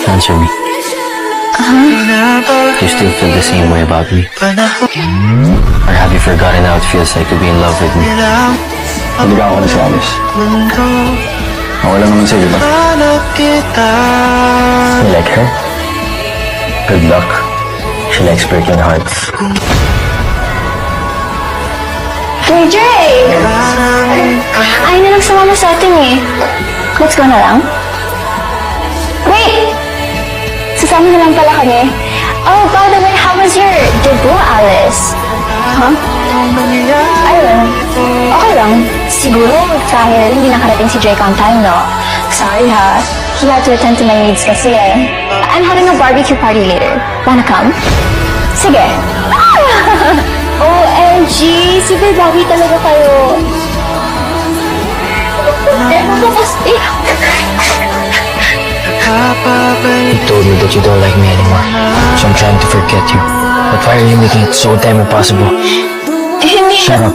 Answer me. Do you still feel the same way about me? Or have you forgotten how it feels like to be in love with me? Hindi ka ako na si Alice. Ako lang naman sa'yo, diba? You like her? Good luck. She likes breaking hearts. KJ! Ayaw na lang sumama sa atin eh. Let's go na lang. Wait! Sasama na lang pala kami. Oh, by the way, how was your debut, Alice? Huh? Ayun. Okay lang. Siguro dahil hindi nakarating si Drake on time, no? Sorry ha. He had to attend to my needs kasi eh. I'm having a barbecue party later. Wanna come? Sige. OMG! Super Bobby talaga kayo. You told me that you don't like me anymore, so I'm trying to forget you. But why are you making it so damn impossible? Hindi. Shut up.